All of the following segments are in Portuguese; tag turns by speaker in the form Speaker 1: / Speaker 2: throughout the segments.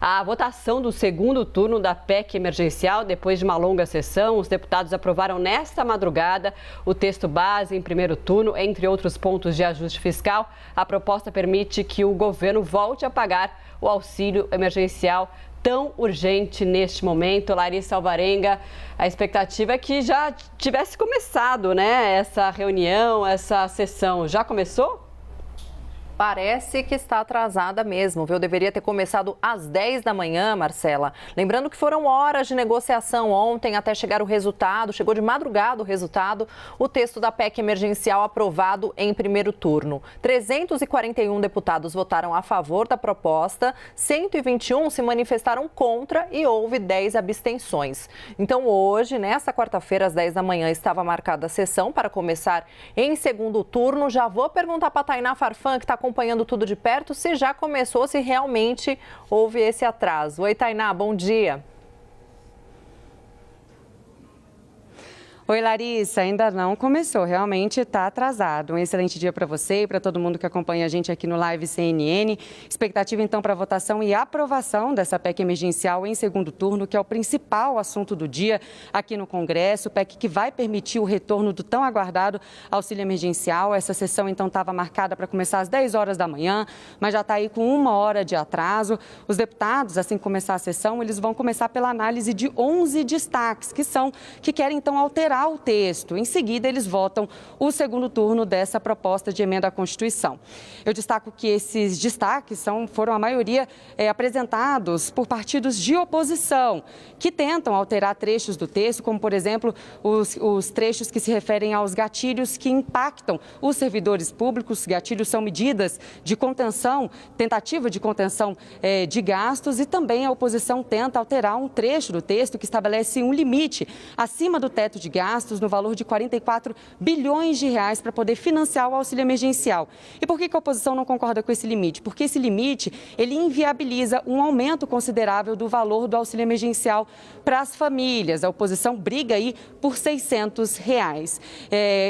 Speaker 1: A votação do segundo turno da PEC emergencial, depois de uma longa sessão, os deputados aprovaram nesta madrugada o texto base em primeiro turno, entre outros pontos de ajuste fiscal. A proposta permite que o governo volte a pagar o auxílio emergencial tão urgente neste momento. Larissa Alvarenga, a expectativa é que já tivesse começado, né, essa reunião, essa sessão. Já começou?
Speaker 2: Parece que está atrasada mesmo, viu? Deveria ter começado às 10 da manhã, Marcela. Lembrando que foram horas de negociação ontem até chegar o resultado, chegou de madrugada o resultado, o texto da PEC emergencial aprovado em primeiro turno. 341 deputados votaram a favor da proposta, 121 se manifestaram contra e houve 10 abstenções. Então hoje, nesta quarta-feira, às 10 da manhã, estava marcada a sessão para começar em segundo turno. Já vou perguntar para a Tainá Farfan, que está acompanhando tudo de perto, se já começou, se realmente houve esse atraso. Oi, Tainá, bom dia.
Speaker 3: Oi, Larissa, ainda não começou, realmente está atrasado. Um excelente dia para você e para todo mundo que acompanha a gente aqui no Live CNN. Expectativa então para a votação e aprovação dessa PEC emergencial em segundo turno, que é o principal assunto do dia aqui no Congresso. PEC que vai permitir o retorno do tão aguardado auxílio emergencial. Essa sessão então estava marcada para começar às 10 horas da manhã, mas já está aí com 1 hora de atraso. Os deputados, assim que começar a sessão, eles vão começar pela análise de 11 destaques, que querem então alterar o texto. Em seguida, eles votam o segundo turno dessa proposta de emenda à Constituição. Eu destaco que esses destaques foram a maioria apresentados por partidos de oposição, que tentam alterar trechos do texto, como, por exemplo, os trechos que se referem aos gatilhos que impactam os servidores públicos. Gatilhos são medidas de contenção, tentativa de contenção de gastos, e também a oposição tenta alterar um trecho do texto que estabelece um limite acima do teto de gastos no valor de 44 bilhões de reais para poder financiar o auxílio emergencial. E por que a oposição não concorda com esse limite? Porque esse limite, ele inviabiliza um aumento considerável do valor do auxílio emergencial para as famílias. A oposição briga aí por R$600.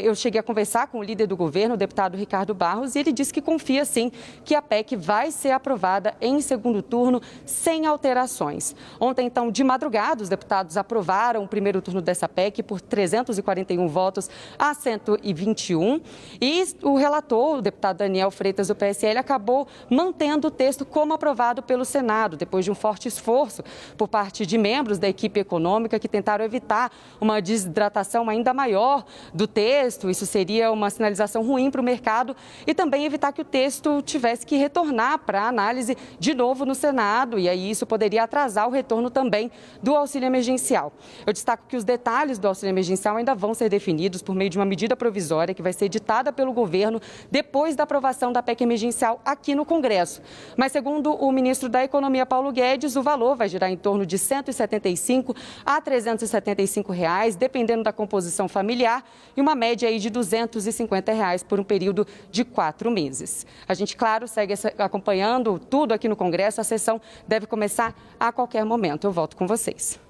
Speaker 3: Eu cheguei a conversar com o líder do governo, o deputado Ricardo Barros, e ele disse que confia sim que a PEC vai ser aprovada em segundo turno sem alterações. Ontem, então, de madrugada, os deputados aprovaram o primeiro turno dessa PEC por 341 votos a 121. E o relator, o deputado Daniel Freitas, do PSL, acabou mantendo o texto como aprovado pelo Senado, depois de um forte esforço por parte de membros da equipe econômica que tentaram evitar uma desidratação ainda maior do texto. Isso seria uma sinalização ruim para o mercado, e também evitar que o texto tivesse que retornar para análise de novo no Senado, e aí isso poderia atrasar o retorno também do auxílio emergencial. Eu destaco que os detalhes do auxílio emergencial ainda vão ser definidos por meio de uma medida provisória que vai ser editada pelo governo depois da aprovação da PEC emergencial aqui no Congresso. Mas, segundo o ministro da Economia, Paulo Guedes, o valor vai girar em torno de R$175 a R$375, dependendo da composição familiar, e uma média aí de R$250 por um período de 4 meses. A gente, claro, segue acompanhando tudo aqui no Congresso. A sessão deve começar a qualquer momento. Eu volto com vocês.